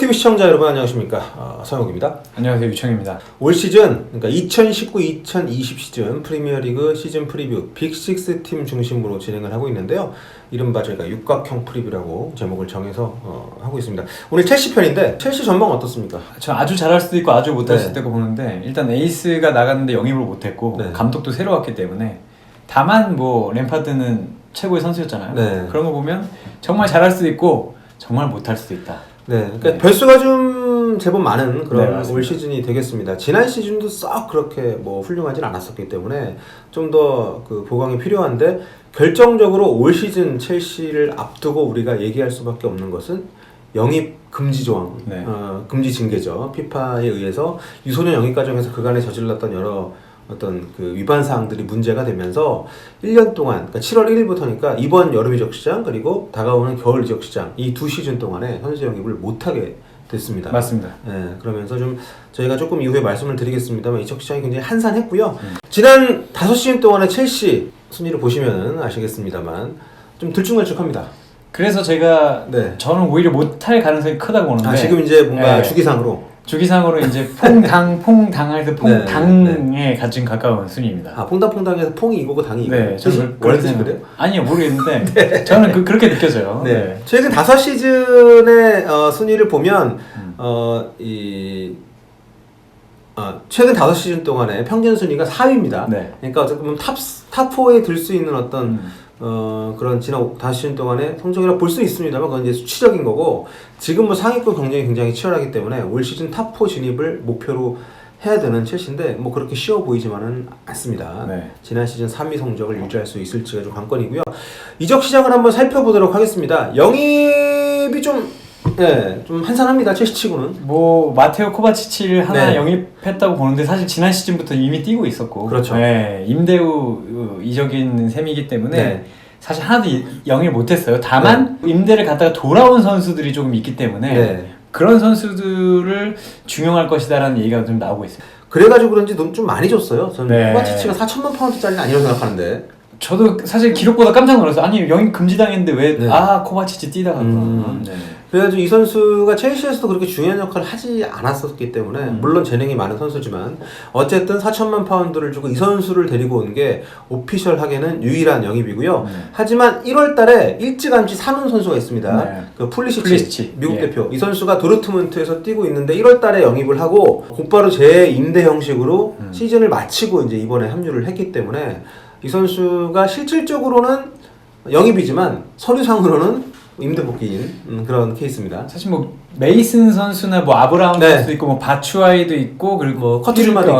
프로TV 시청자 여러분 안녕하십니까. 서영욱입니다. 안녕하세요. 유청입니다. 올 시즌, 그러니까 2019-2020 시즌 프리미어리그 시즌 프리뷰 빅6 팀 중심으로 진행을 하고 있는데요. 이른바 저희가 육각형 프리뷰라고 제목을 정해서 하고 있습니다. 오늘 첼시 편인데 첼시 전망 어떻습니까? 저 아주 잘할 수도 있고 아주 못할 네. 수도 있고 보는데 일단 에이스가 나갔는데 영입을 못했고 네. 감독도 새로 왔기 때문에 다만 뭐 램파드는 최고의 선수였잖아요. 네. 그런 거 보면 정말 잘할 수도 있고 정말 못할 수도 있다. 네, 그러니까 별수가 좀 제법 많은 그런 네, 올 시즌이 되겠습니다. 지난 시즌도 썩 그렇게 뭐 훌륭하진 않았었기 때문에 좀 더 그 보강이 필요한데 결정적으로 올 시즌 첼시를 앞두고 우리가 얘기할 수밖에 없는 것은 영입 금지 조항, 네. 금지 징계죠. 피파에 의해서 유소년 영입 과정에서 그간에 저질렀던 여러 어떤 그 위반 사항들이 문제가 되면서 1년 동안, 그러니까 7월 1일부터니까 이번 여름 이적 시장 그리고 다가오는 겨울 이적 시장 이 두 시즌 동안에 선수 영입을 못하게 됐습니다. 맞습니다. 네, 그러면서 좀 저희가 조금 이후에 말씀을 드리겠습니다만 이적 시장이 굉장히 한산했고요. 지난 5시즌 동안의 첼시 순위를 보시면은 아시겠습니다만 좀 들쭉날쭉합니다. 그래서 제가 네. 저는 오히려 못할 가능성이 크다고 보는데 지금 이제 뭔가 네. 주기상으로 이제 퐁당에서 퐁당에 가진 가까운 순위입니다. 퐁당퐁당에서 퐁이 이거고 당이 이거. 네, 저는 원래 뜻이 그래요? 아니요, 모르겠는데 저는 그렇게 느껴져요. 네. 최근 5시즌의 순위를 보면 최근 5시즌 동안에 평균 순위가 4위입니다. 네. 그러니까 어떻게 보면 탑4에 들 수 있는 어떤 그런 지난 5시즌 동안의 성적이라 볼 수 있습니다만 그건 이제 수치적인 거고 지금 뭐 상위권 경쟁이 굉장히 치열하기 때문에 올 시즌 탑4 진입을 목표로 해야 되는 첼시인데 뭐 그렇게 쉬워 보이지만은 않습니다. 네. 지난 시즌 3위 성적을 유지할 수 있을지가 좀 관건이고요. 이적 시장을 한번 살펴보도록 하겠습니다. 영입이 좀 한산합니다. 첼시치고는. 뭐 마테오 코바치치를 하나 네. 영입했다고 보는데 사실 지난 시즌부터 이미 뛰고 있었고, 그렇죠. 네, 임대우 이적인 셈이기 때문에 네. 사실 하나도 영입을 못했어요. 다만 임대를 갔다가 돌아온 선수들이 조금 있기 때문에 네. 그런 선수들을 중용할 것이다라는 얘기가 좀 나오고 있습니다. 그래가지고 그런지 돈 좀 많이 줬어요. 저는 네. 코바치치가 4천만 파운드짜리는 아니라고 생각하는데. 저도 사실 기록보다 깜짝 놀랐어요. 아니 영입 금지당했는데 왜 코바치치 뛰다가 네. 그래가지고 이 선수가 첼시에서도 그렇게 중요한 역할을 하지 않았었기 때문에 물론 재능이 많은 선수지만 어쨌든 4천만 파운드를 주고 이 선수를 데리고 온 게 오피셜하게는 유일한 영입이고요. 하지만 1월 달에 일찌감치 사는 선수가 있습니다. 네. 그 풀리시치 미국 예. 대표. 이 선수가 도르트문트에서 뛰고 있는데 1월 달에 영입을 하고 곧바로 재임대 형식으로 시즌을 마치고 이제 이번에 합류를 했기 때문에 이 선수가 실질적으로는 영입이지만 서류상으로는 임대 복귀인 그런 케이스입니다. 사실 뭐 메이슨 선수나 뭐 아브라함 네. 선수도 있고 뭐 바추아이도 있고 그리고 뭐 커트 주마도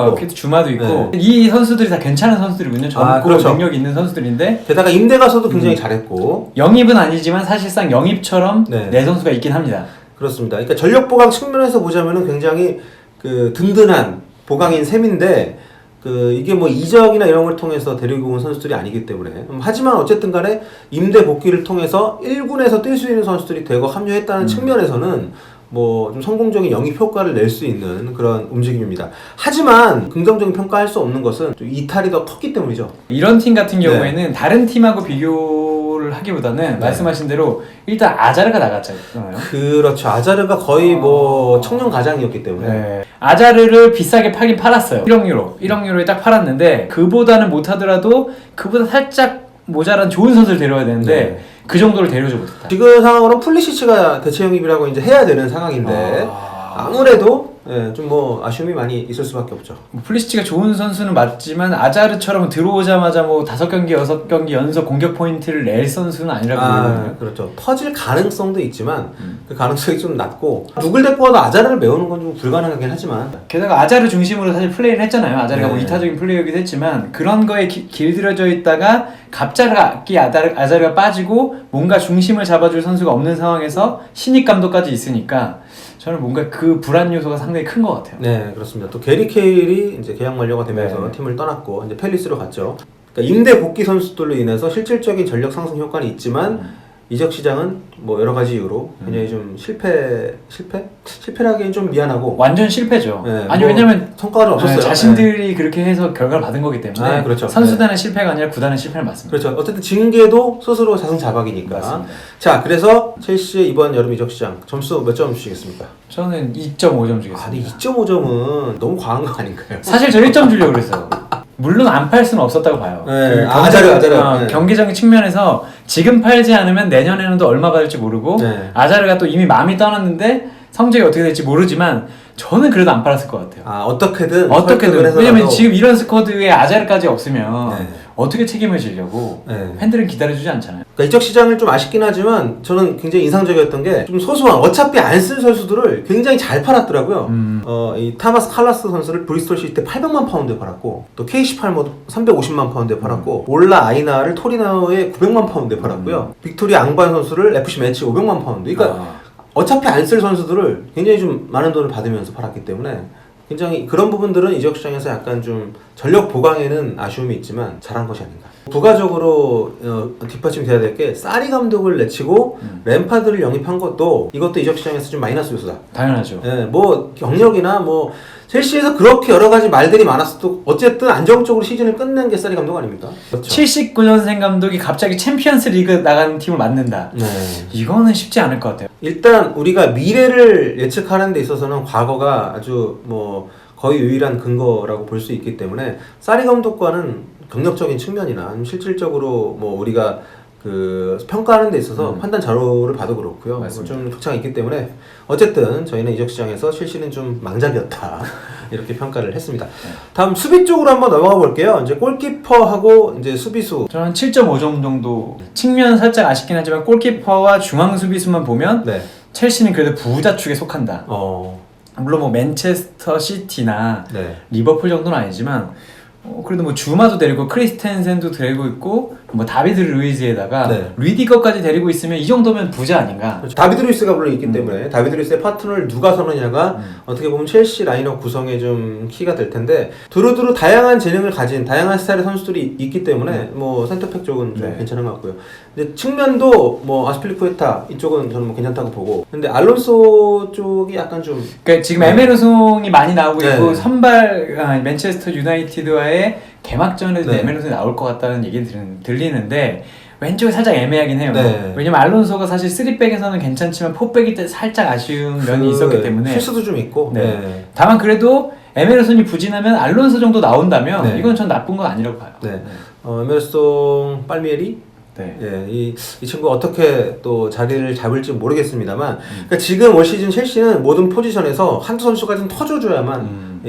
있고. 있고 이 선수들이 다 괜찮은 선수들이군요. 젊고 그렇죠. 능력 있는 선수들인데 게다가 임대 가서도 굉장히 잘했고 영입은 아니지만 사실상 영입처럼 네. 내선수가 있긴 합니다. 그렇습니다. 그러니까 전력 보강 측면에서 보자면은 굉장히 그 든든한 보강인 셈인데 이게 뭐 이적이나 이런 걸 통해서 데리고 온 선수들이 아니기 때문에 하지만 어쨌든 간에 임대 복귀를 통해서 1군에서 뛸 수 있는 선수들이 되고 합류했다는 측면에서는 뭐 좀 성공적인 영입 효과를 낼 수 있는 그런 움직임입니다. 하지만 긍정적인 평가할 수 없는 것은 좀 이탈이 더 컸기 때문이죠. 이런 팀 같은 경우에는 다른 팀하고 비교를 하기보다는 말씀하신 대로 일단 아자르가 나갔잖아요. 그렇죠. 아자르가 거의 뭐 청년 가장이었기 때문에 네. 아자르를 비싸게 팔긴 팔았어요. 1억 유로에 딱 팔았는데 그보다는 못하더라도 그보다 살짝 모자란 좋은 선수를 데려와야 되는데 그 정도를 데려오지 못했다. 지금 상황으로는 풀리시치가 대체 영입이라고 이제 해야 되는 상황인데 아무래도 좀 뭐 아쉬움이 많이 있을 수밖에 없죠. 플리시치가 좋은 선수는 맞지만 아자르처럼 들어오자마자 뭐 5경기, 6경기 연속 공격 포인트를 낼 선수는 아니라고 보거든요. 그렇죠. 퍼질 가능성도 있지만 그 가능성이 좀 낮고 누굴 데리고 와도 아자르를 메우는 건 좀 불가능하긴 하지만 게다가 아자르 중심으로 사실 플레이를 했잖아요. 아자르가 네. 뭐 이타적인 플레이어기도 했지만 그런 거에 길들여져 있다가 갑자기 아자르가 빠지고 뭔가 중심을 잡아줄 선수가 없는 상황에서 신입 감독까지 있으니까 저는 뭔가 그 불안 요소가 상당히 큰 것 같아요. 네, 그렇습니다. 또 게리 케일이 이제 계약 만료가 되면서 팀을 떠났고 이제 펠리스로 갔죠. 그러니까 임대 복귀 선수들로 인해서 실질적인 전력 상승 효과는 있지만 이적 시장은 뭐 여러 가지 이유로 굉장히 좀 실패라기엔 좀 미안하고 완전 실패죠. 네, 아니 뭐 왜냐면 성과가 없었어요. 자신들이 그렇게 해서 결과를 받은 거기 때문에 그렇죠. 선수단의 실패가 아니라 구단의 실패는 맞습니다. 그렇죠. 어쨌든 징계도 스스로 자승자박이니까. 맞습니다. 자, 그래서 첼시의 이번 여름 이적 시장 점수 몇 점 주시겠습니까? 저는 2.5점 주겠습니다. 아니 2.5점은 너무 과한 거 아닌가요? 사실 저 1점 주려고 그랬어요. 물론 안 팔 수는 없었다고 봐요. 네, 경제적, 아자르. 네. 경기적인 측면에서 지금 팔지 않으면 내년에는 또 얼마 받을지 모르고 네. 아자르가 또 이미 마음이 떠났는데 성적이 어떻게 될지 모르지만 저는 그래도 안 팔았을 것 같아요. 어떻게든 설득을 왜냐면 해서라도- 지금 이런 스쿼드에 아자르까지 없으면 네. 어떻게 책임을 지려고 네. 팬들은 기다려주지 않잖아요. 그러니까 이적 시장을 좀 아쉽긴 하지만 저는 굉장히 인상적이었던 게 좀 소소한 어차피 안 쓸 선수들을 굉장히 잘 팔았더라고요. 이 타마스 칼라스 선수를 브리스톨 시티 때 800만 파운드에 팔았고 또 KC8모도 350만 파운드에 팔았고 올라 아이나를 토리노에 900만 파운드에 팔았고요. 빅토리아 앙반 선수를 FC 매치 500만 파운드. 그러니까 어차피 안 쓸 선수들을 굉장히 좀 많은 돈을 받으면서 팔았기 때문에 굉장히 그런 부분들은 이적 시장에서 약간 좀 전력 보강에는 아쉬움이 있지만 잘한 것이 아닌가. 부가적으로 뒷받침이 돼야 될 게 사리 감독을 내치고 램파드를 영입한 것도 이것도 이적 시장에서 좀 마이너스 요소다. 당연하죠. 예, 뭐 경력이나 뭐 첼시에서 그렇게 여러 가지 말들이 많았어도 어쨌든 안정적으로 시즌을 끝낸 게 사리 감독 아닙니까? 그렇죠. 79년생 감독이 갑자기 챔피언스 리그 나가는 팀을 맡는다. 네. 이거는 쉽지 않을 것 같아요. 일단 우리가 미래를 예측하는 데 있어서는 과거가 아주 뭐 거의 유일한 근거라고 볼 수 있기 때문에 사리 감독과는 경력적인 측면이나 아니면 실질적으로 뭐 우리가 그 평가하는 데 있어서 판단 자료를 봐도 그렇고요. 맞습니다. 좀 격차가 있기 때문에 어쨌든 저희는 이적 시장에서 첼시는 좀 망작이었다 이렇게 평가를 했습니다. 다음 수비 쪽으로 한번 넘어가 볼게요. 이제 골키퍼하고 이제 수비수. 저는 7.5점 정도. 측면 살짝 아쉽긴 하지만 골키퍼와 중앙 수비수만 보면 네. 첼시는 그래도 부자 축에 속한다. 어. 물론 뭐 맨체스터 시티나 네. 리버풀 정도는 아니지만 그래도 뭐 주마도 데리고 크리스텐센도 데리고 있고 뭐 다비드 루이즈에다가 네. 리디거까지 데리고 있으면 이 정도면 부자 아닌가. 그렇죠. 다비드 루이스가 물론 있기 때문에 다비드 루이스의 파트너를 누가 서느냐가 어떻게 보면 첼시 라인업 구성에 좀 키가 될 텐데 두루두루 다양한 재능을 가진 다양한 스타일의 선수들이 있기 때문에 뭐 센터백 쪽은 좀 네. 괜찮은 것 같고요. 근데 측면도 뭐 아스필리쿠에타 이쪽은 저는 뭐 괜찮다고 보고 근데 알론소 쪽이 약간 좀 그러니까 지금 에메르송이 많이 나오고 네. 있고 선발 맨체스터 유나이티드와의 개막전에도 네. 에메르송이 나올 것 같다는 얘기 들리는데 왼쪽이 살짝 애매하긴 해요. 네. 왜냐면 알론소가 사실 3백에서는 괜찮지만 4백일 때 살짝 아쉬운 면이 있었기 때문에 실수도 좀 있고 네. 네. 다만 그래도 에메르손이 부진하면 알론소 정도 나온다면 네. 이건 전 나쁜 건 아니라고 봐요. 네. 에메르송 빨미에리 네. 예, 이 친구가 어떻게 또 자리를 잡을지 모르겠습니다만 그러니까 지금 올 시즌 첼시는 모든 포지션에서 한두 선수가 좀 터져줘야만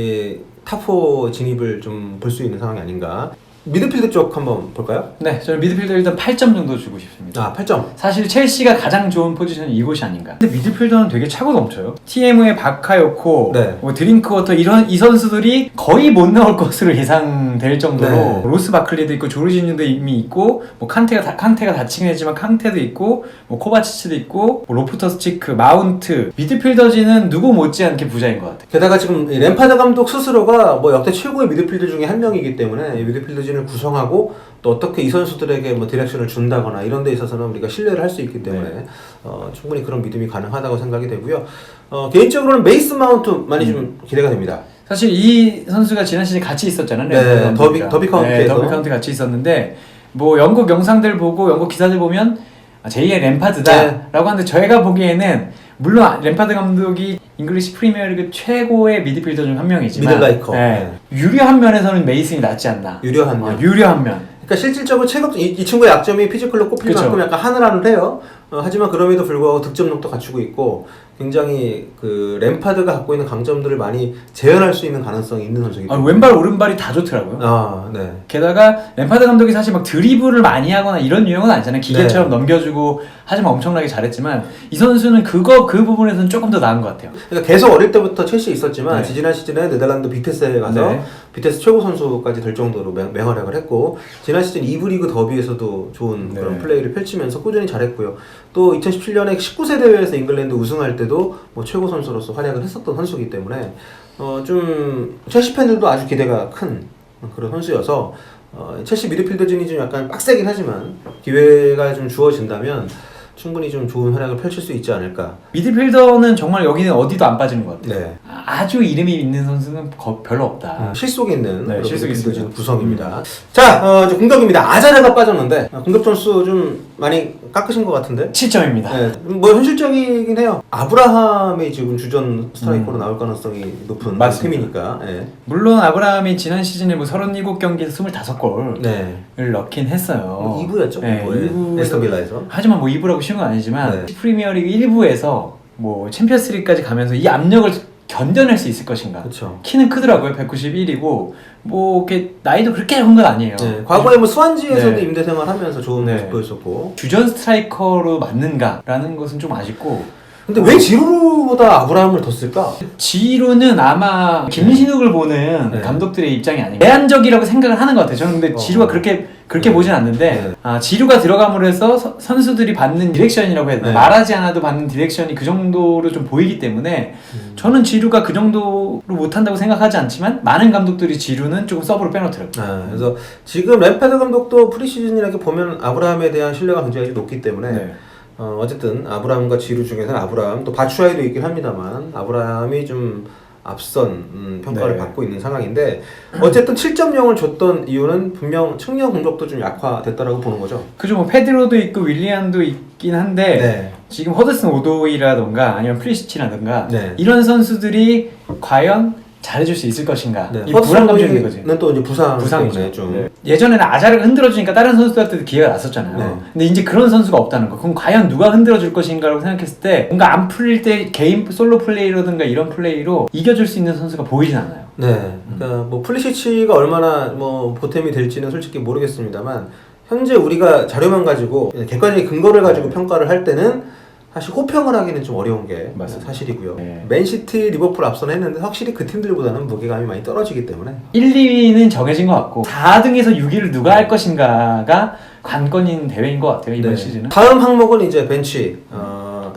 탑4 진입을 좀 볼 수 있는 상황이 아닌가. 미드필드 쪽 한번 볼까요? 네, 저는 미드필더 일단 8점 정도 주고 싶습니다. 8점. 사실 첼시가 가장 좋은 포지션이 이곳이 아닌가. 근데 미드필더는 되게 차고 넘쳐요. TM의 바카요코, 네. 뭐 드링크워터 이 선수들이 거의 못 나올 것으로 예상될 정도로 네. 로스 바클리도 있고 조르지뉴도 이미 있고 뭐 칸테가 다치긴 했지만 칸테도 있고 뭐 코바치치도 있고 뭐 로프터스 치크, 마운트 미드필더진은 누구 못지않게 부자인 것 같아요. 게다가 지금 램파드 감독 스스로가 뭐 역대 최고의 미드필더 중에 한 명이기 때문에 이 미드필더진을 구성하고 또 어떻게 이 선수들에게 뭐 디렉션을 준다거나 이런 데 있어서는 우리가 신뢰를 할 수 있기 때문에 충분히 그런 믿음이 가능하다고 생각이 되고요. 개인적으로는 메이슨 마운트 많이 좀 기대가 됩니다. 사실 이 선수가 지난 시즌 같이 있었잖아요. 네, 더비 카운티에서. 더비 카운티 같이 있었는데 뭐 영국 영상들 보고 영국 기사들 보면 제2의 램파드다라고 하는데 저희가 보기에는 물론 램파드 감독이 잉글리시 프리미어리그 최고의 미드필더 중 한 명이지만 미들라이커. 유리한 면에서는 메이슨이 낫지 않나. 유리한 면. 유리한 면. 그러니까 실질적으로 이 친구의 약점이 피지컬로 꼽힐 그쵸. 만큼 약간 하늘하늘해요. 하지만 그럼에도 불구하고 득점력도 갖추고 있고 굉장히 그 램파드가 갖고 있는 강점들을 많이 재현할 수 있는 가능성이 있는 선수이기 때문에. 왼발 오른발이 다 좋더라고요. 네. 게다가 램파드 감독이 사실 막 드리블을 많이 하거나 이런 유형은 아니잖아요. 기계처럼 넘겨주고 하지만 엄청나게 잘했지만 이 선수는 그 부분에서는 조금 더 나은 것 같아요. 그러니까 계속 어릴 때부터 첼시에 있었지만 네. 지난 시즌에 네덜란드 비테스에 가서 네. 비테스 최고 선수까지 될 정도로 맹활약을 했고 지난 시즌 2부 리그 더비에서도 좋은 그런 플레이를 펼치면서 꾸준히 잘했고요. 또 2017년에 19세 대회에서 잉글랜드 우승할 때도 뭐 최고 선수로서 활약을 했었던 선수이기 때문에 좀 첼시 팬들도 아주 기대가 큰 그런 선수여서 첼시 미드필더진이 좀 약간 빡세긴 하지만 기회가 좀 주어진다면 충분히 좀 좋은 활약을 펼칠 수 있지 않을까. 미드필더는 정말 여기는 어디도 안 빠지는 것 같아요. 네. 아주 이름이 있는 선수는 별로 없다. 실속 있는 네, 실속 있습니다. 구성입니다. 자, 이제 공격입니다. 아자르가 빠졌는데 공격 점수 좀 많이 깎으신 것 같은데. 7점입니다. 네, 뭐 현실적이긴 해요. 아브라함이 지금 주전 스트라이커로 나올 가능성이 높은 맞습니다. 팀이니까. 네. 물론 아브라함이 지난 시즌에 뭐 37경기에서 25골을 네. 넣긴 했어요. 2부였죠. 네, 2부에서. 에스턴빌라에서. 하지만 뭐 2부라고 쉬운 건 아니지만 네. 프리미어리그 1부에서 뭐 챔피언스리그까지 가면서 이 압력을 견뎌낼 수 있을 것인가. 그렇죠. 키는 크더라고요. 191이고 뭐 이렇게 나이도 그렇게 한 건 아니에요. 네, 과거에 뭐 스완지에서도 네. 임대 생활하면서 좋은 네. 모습 보였었고. 주전 스트라이커로 맞는가라는 것은 좀 아쉽고. 근데 왜 지루보다 아브라함을 더 쓸까? 지루는 아마 김신욱을 보는 네. 감독들의 입장이 아닌가. 제한적이라고 생각을 하는 것 같아요. 저는 근데 지루가 그렇게 보진 않는데 네. 지루가 들어감으로 해서 선수들이 받는 디렉션이라고 해야 되나? 네. 말하지 않아도 받는 디렉션이 그 정도로 좀 보이기 때문에 저는 지루가 그 정도로 못한다고 생각하지 않지만 많은 감독들이 지루는 조금 서브로 빼놓더라고요. 그래서 지금 램파드 감독도 프리시즌이라게 보면 아브라함에 대한 신뢰가 굉장히 높기 때문에 네. 어쨌든 아브라함과 지루 중에서는 아브라함 또 바추아이도 있긴 합니다만 아브라함이 좀 앞선 평가를 네. 받고 있는 상황인데 어쨌든 7.0을 줬던 이유는 분명 측면 공격도 좀 약화됐다라고 보는 거죠. 그죠. 뭐 페드로도 있고 윌리안도 있긴 한데 네. 지금 허드슨 오도이라던가 아니면 플리시치라던가 네. 이런 선수들이 과연 잘해줄 수 있을 것인가. 네. 이 불안감이 있는 거지. 는 또 이제 부상이죠. 부상이죠. 좀. 네. 예전에는 아자르가 흔들어주니까 다른 선수들한테도 기회가 났었잖아요. 네. 근데 이제 그런 선수가 없다는 거. 그럼 과연 누가 흔들어줄 것인가라고 생각했을 때 뭔가 안 풀릴 때 개인 솔로 플레이라든가 이런 플레이로 이겨줄 수 있는 선수가 보이진 않아요. 네. 그러니까 뭐 플리시치가 얼마나 뭐 보탬이 될지는 솔직히 모르겠습니다만 현재 우리가 자료만 가지고 객관적인 근거를 가지고 평가를 할 때는 사실 호평을 하기는 좀 어려운 게 맞습니다. 사실이고요. 네. 맨시티, 리버풀 앞서는 했는데 확실히 그 팀들보다는 무게감이 많이 떨어지기 때문에 1, 2위는 정해진 것 같고 4등에서 6위를 누가 할 것인가가 관건인 대회인 것 같아요. 이번 네. 시즌은. 다음 항목은 이제 벤치,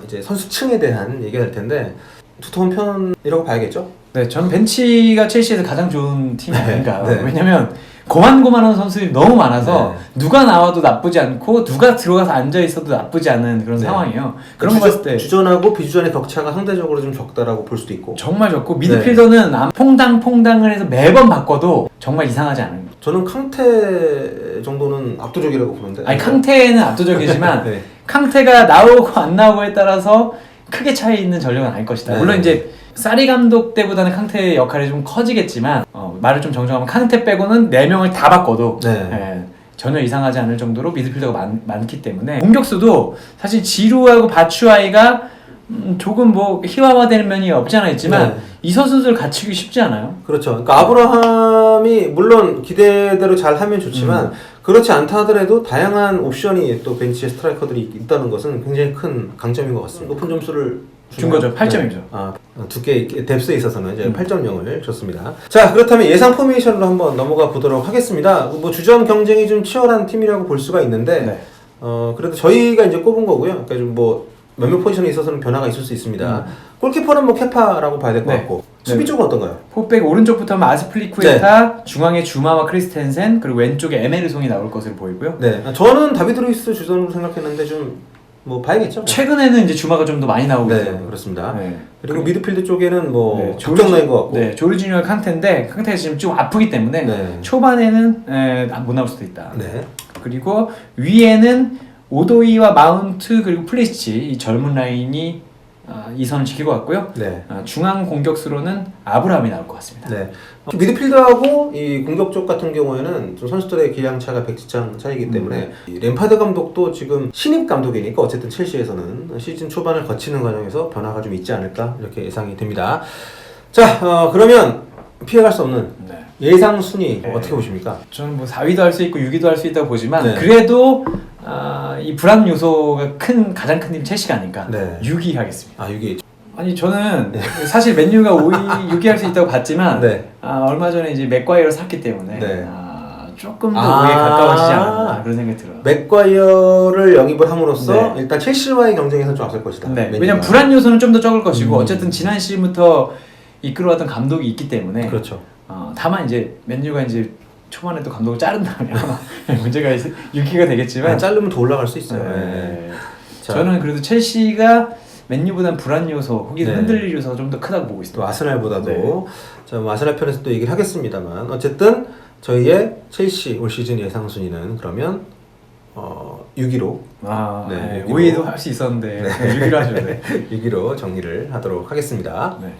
이제 선수층에 대한 얘기가 될 텐데 두터운 편이라고 봐야겠죠? 네, 전 벤치가 첼시에서 가장 좋은 팀이 네, 아닌가. 네. 왜냐면 고만고만한 선수들이 너무 많아서 네. 누가 나와도 나쁘지 않고 누가 들어가서 앉아 있어도 나쁘지 않은 그런 네. 상황이에요. 그런 거 봤을 때 주전하고 비주전의 격차가 상대적으로 좀 적다라고 볼 수도 있고. 정말 좋고 미드필더는 퐁당퐁당을 해서 매번 바꿔도 정말 이상하지 않은. 저는 캉테 정도는 압도적이라고 보는데. 아니 캉테는 압도적이지만 네. 캉테가 나오고 안 나오고에 따라서 크게 차이 있는 전력은 아닐 것이다. 네. 물론 이제 사리 감독 때보다는 캉테의 역할이 좀 커지겠지만 말을 좀 정정하면 캉테 빼고는 4명을 다 바꿔도 네. 예, 전혀 이상하지 않을 정도로 미드필더가 많기 때문에 공격수도 사실 지루하고 바추아이가 조금 뭐 희화화되는 면이 없지 않아 있지만 네. 이 선수들 갖추기 쉽지 않아요. 그렇죠. 그러니까 아브라함이 물론 기대대로 잘 하면 좋지만 그렇지 않다 하더라도 다양한 옵션이 또 벤치에 스트라이커들이 있다는 것은 굉장히 큰 강점인 것 같습니다. 높은 점수를 준 거죠. 8점이죠. 두께 뎁스에 있어서는 이제 8.0을 줬습니다. 자, 그렇다면 예상 포메이션으로 한번 넘어가 보도록 하겠습니다. 뭐 주전 경쟁이 좀 치열한 팀이라고 볼 수가 있는데 네. 그래도 저희가 이제 꼽은 거고요. 그러니까 좀 뭐 몇몇 포지션에 있어서는 변화가 있을 수 있습니다. 골키퍼는 뭐 케파라고 봐야 될 것 네. 같고 수비 네. 쪽은 어떤가요? 포백 오른쪽부터 하면 아스플리쿠에타, 중앙에 주마와 크리스텐센, 그리고 왼쪽에 에메르송이 나올 것으로 보이고요. 네, 저는 다비드 루이스 주전으로 생각했는데 좀 뭐 봐야겠죠. 최근에는 이제 주마가 좀 더 많이 나오고 네, 있어요. 그렇습니다. 네. 그리고 미드필드 쪽에는 뭐 네, 박정나인 것 같고. 네, 조르지뉴와 칸테인데 칸테가 지금 좀 아프기 때문에 네. 초반에는 못 나올 수도 있다. 네. 그리고 위에는 오도이와 마운트 그리고 플리시치 이 젊은 라인이 이 선을 지킬 것 같고요. 네. 중앙 공격수로는 아브라함이 나올 것 같습니다. 네. 미드필더하고 이 공격 쪽 같은 경우에는 좀 선수들의 기량차가 백지장 차이기 때문에 이 램파드 감독도 지금 신입 감독이니까 어쨌든 첼시에서는 시즌 초반을 거치는 과정에서 변화가 좀 있지 않을까 이렇게 예상이 됩니다. 자, 그러면 피해갈 수 없는 네. 예상 순위 네. 어떻게 보십니까? 저는 뭐 4위도 할 수 있고 6위도 할 수 있다고 보지만 네. 그래도 이 불안 요소가 가장 큰 팀 첼시가 아닐까. 네. 6위 하겠습니다. 6위. 아니 저는 사실 맨유가 5위, 6위 할 수 있다고 봤지만 네. 얼마 전에 이제 맥과이어를 샀기 때문에 네. 조금 더 5위에 가까워지지 않았나 그런 생각이 들어요. 맥과이어를 영입을 함으로써 네. 일단 첼시와의 경쟁에서 좀 앞설 것이다. 네. 맨유가. 왜냐면 불안 요소는 좀 더 적을 것이고 어쨌든 지난 시즌부터 이끌어왔던 감독이 있기 때문에 그렇죠. 다만 이제 맨유가 이제 초반에 또 감독을 자른다면 문제가 6위가 되겠지만 자르면 더 올라갈 수 있어요. 네. 자, 저는 그래도 첼시가 맨유보단 불안 요소, 혹은 네. 흔들릴 요소가 좀 더 크다고 보고 또 있습니다. 아스날보다도 네. 자, 뭐 아스날 편에서 또 얘기를 하겠습니다만 어쨌든 저희의 첼시 올 시즌 예상 순위는 그러면 6위로 아, 네, 네, 여기로. 5위도 할 수 있었는데 6위로 하죠. 네. 6위로 정리를 하도록 하겠습니다. 네.